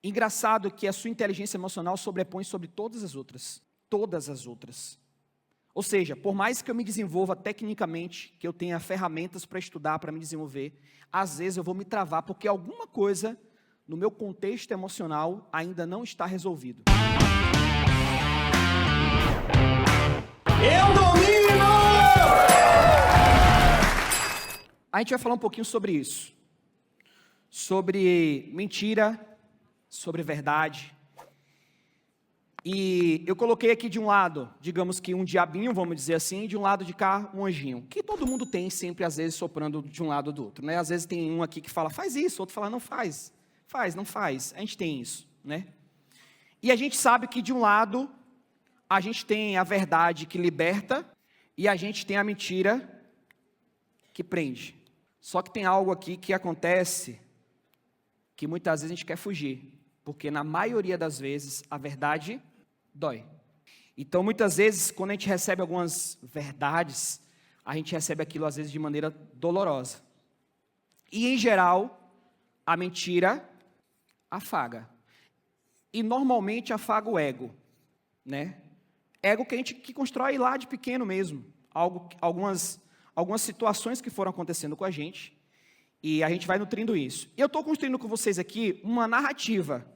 Engraçado que a sua inteligência emocional sobrepõe sobre todas as outras. Todas as outras. Ou seja, por mais que eu me desenvolva tecnicamente, que eu tenha ferramentas para estudar, para me desenvolver, às vezes eu vou me travar, porque alguma coisa no meu contexto emocional ainda não está resolvido. Eu domino! A gente vai falar um pouquinho sobre isso. Sobre mentira, sobre verdade. E eu coloquei aqui de um lado, digamos que um diabinho, vamos dizer assim, e de um lado de cá um anjinho. Que todo mundo tem sempre, às vezes, soprando de um lado ou do outro, né? Às vezes tem um aqui que fala, faz isso, outro fala, não faz. Faz, não faz. A gente tem isso, né? E a gente sabe que de um lado, a gente tem a verdade que liberta e a gente tem a mentira que prende. Só que tem algo aqui que acontece que muitas vezes a gente quer fugir. Porque na maioria das vezes, a verdade dói. Então, muitas vezes, quando a gente recebe algumas verdades, a gente recebe aquilo, às vezes, de maneira dolorosa. E, em geral, a mentira afaga. E, normalmente, afaga o ego, né? Ego que constrói lá de pequeno mesmo. Algumas situações que foram acontecendo com a gente. E a gente vai nutrindo isso. E eu estou construindo com vocês aqui uma narrativa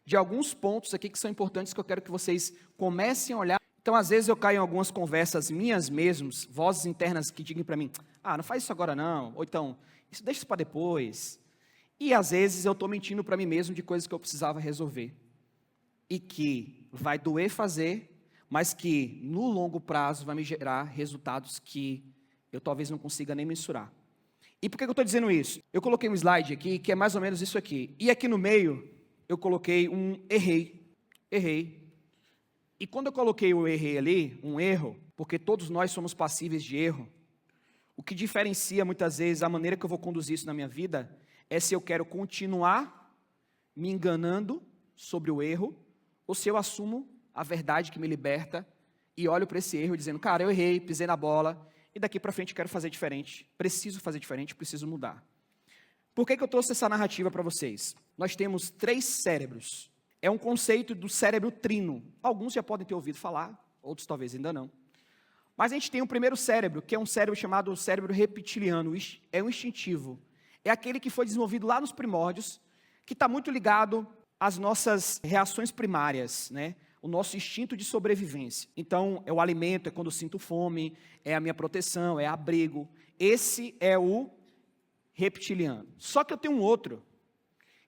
de alguns pontos aqui que são importantes, que eu quero que vocês comecem a olhar. Então, às vezes eu caio em algumas conversas minhas mesmos, vozes internas que digam para mim, não faz isso agora não, ou então, isso deixa isso para depois. E às vezes eu estou mentindo para mim mesmo de coisas que eu precisava resolver. E que vai doer fazer, mas que no longo prazo vai me gerar resultados que eu talvez não consiga nem mensurar. E por que eu estou dizendo isso? Eu coloquei um slide aqui, que é mais ou menos isso aqui. E aqui no meio, eu coloquei um errei. E quando eu coloquei o errei ali, um erro, porque todos nós somos passíveis de erro, o que diferencia muitas vezes a maneira que eu vou conduzir isso na minha vida, é se eu quero continuar me enganando sobre o erro, ou se eu assumo a verdade que me liberta e olho para esse erro dizendo, cara, eu errei, pisei na bola, e daqui para frente eu quero fazer diferente, preciso fazer diferente, preciso mudar. Por que eu trouxe essa narrativa para vocês? Nós temos 3 cérebros. É um conceito do cérebro trino. Alguns já podem ter ouvido falar, outros talvez ainda não. Mas a gente tem o primeiro cérebro, que é um cérebro chamado cérebro reptiliano, é um instintivo. É aquele que foi desenvolvido lá nos primórdios, que está muito ligado às nossas reações primárias, né? O nosso instinto de sobrevivência. Então, é o alimento, é quando eu sinto fome, é a minha proteção, é abrigo. Esse é o reptiliano. Só que eu tenho um outro,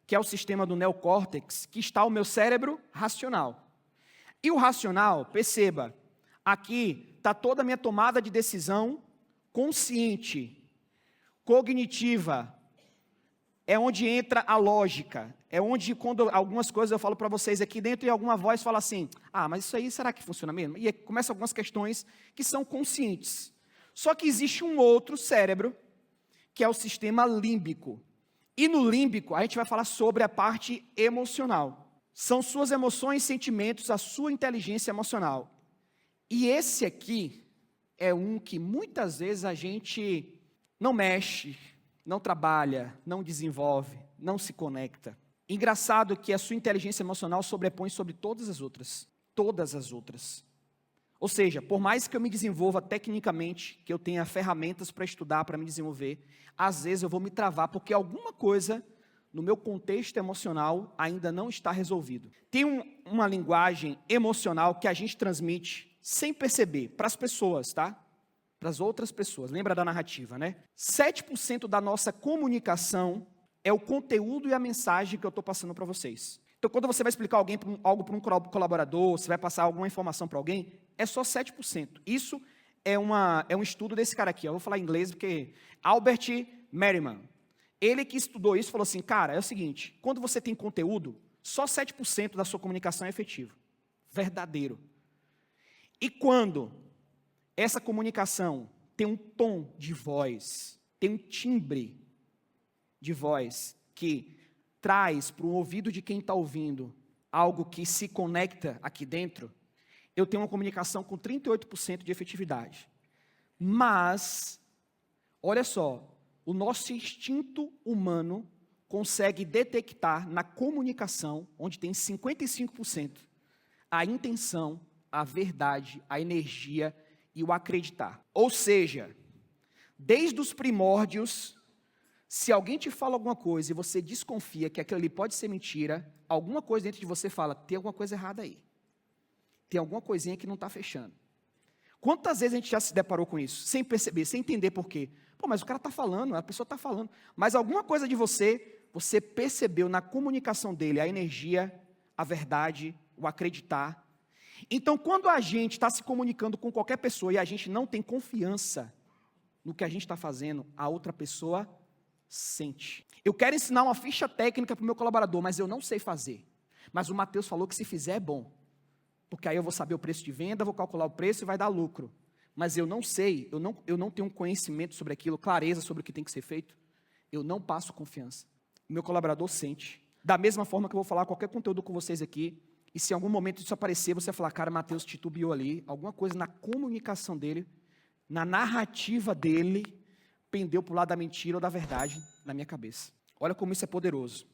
que é o sistema do neocórtex, que está o meu cérebro racional. E o racional, perceba, aqui está toda a minha tomada de decisão consciente, cognitiva, é onde entra a lógica, é onde quando algumas coisas eu falo para vocês aqui dentro e alguma voz fala assim, mas isso aí será que funciona mesmo? E aí começam algumas questões que são conscientes. Só que existe um outro cérebro, que é o sistema límbico. E no límbico, a gente vai falar sobre a parte emocional. São suas emoções, sentimentos, a sua inteligência emocional. E esse aqui é um que muitas vezes a gente não mexe, não trabalha, não desenvolve, não se conecta. Engraçado que a sua inteligência emocional sobrepõe sobre todas as outras. Todas as outras. Ou seja, por mais que eu me desenvolva tecnicamente, que eu tenha ferramentas para estudar, para me desenvolver, às vezes eu vou me travar, porque alguma coisa no meu contexto emocional ainda não está resolvido. Tem uma linguagem emocional que a gente transmite sem perceber, para as pessoas, tá? Para as outras pessoas. Lembra da narrativa, né? 7% da nossa comunicação é o conteúdo e a mensagem que eu estou passando para vocês. Então, quando você vai explicar algo para um colaborador, você vai passar alguma informação para alguém, é só 7%. Isso é um estudo desse cara aqui. Eu vou falar em inglês porque Albert Merriman. Ele que estudou isso falou assim, cara, é o seguinte, quando você tem conteúdo, só 7% da sua comunicação é efetivo. Verdadeiro. E quando essa comunicação tem um tom de voz, tem um timbre de voz que traz para o ouvido de quem está ouvindo algo que se conecta aqui dentro, eu tenho uma comunicação com 38% de efetividade. Mas, olha só, o nosso instinto humano consegue detectar na comunicação, onde tem 55%, a intenção, a verdade, a energia e o acreditar. Ou seja, desde os primórdios, se alguém te fala alguma coisa e você desconfia que aquilo ali pode ser mentira, alguma coisa dentro de você fala, tem alguma coisa errada aí. Tem alguma coisinha que não está fechando. Quantas vezes a gente já se deparou com isso, sem perceber, sem entender por quê? Pô, mas o cara está falando, a pessoa está falando. Mas alguma coisa de você percebeu na comunicação dele a energia, a verdade, o acreditar. Então, quando a gente está se comunicando com qualquer pessoa e a gente não tem confiança no que a gente está fazendo, a outra pessoa sente. Eu quero ensinar uma ficha técnica para o meu colaborador, mas eu não sei fazer. Mas o Mateus falou que se fizer é bom. Porque aí eu vou saber o preço de venda, vou calcular o preço e vai dar lucro. Mas eu não sei, eu não tenho conhecimento sobre aquilo, clareza sobre o que tem que ser feito. Eu não passo confiança. O meu colaborador sente. Da mesma forma que eu vou falar qualquer conteúdo com vocês aqui, e se em algum momento isso aparecer, você vai falar, cara, Mateus titubeou ali, alguma coisa na comunicação dele, na narrativa dele, pendeu para o lado da mentira ou da verdade na minha cabeça. Olha como isso é poderoso.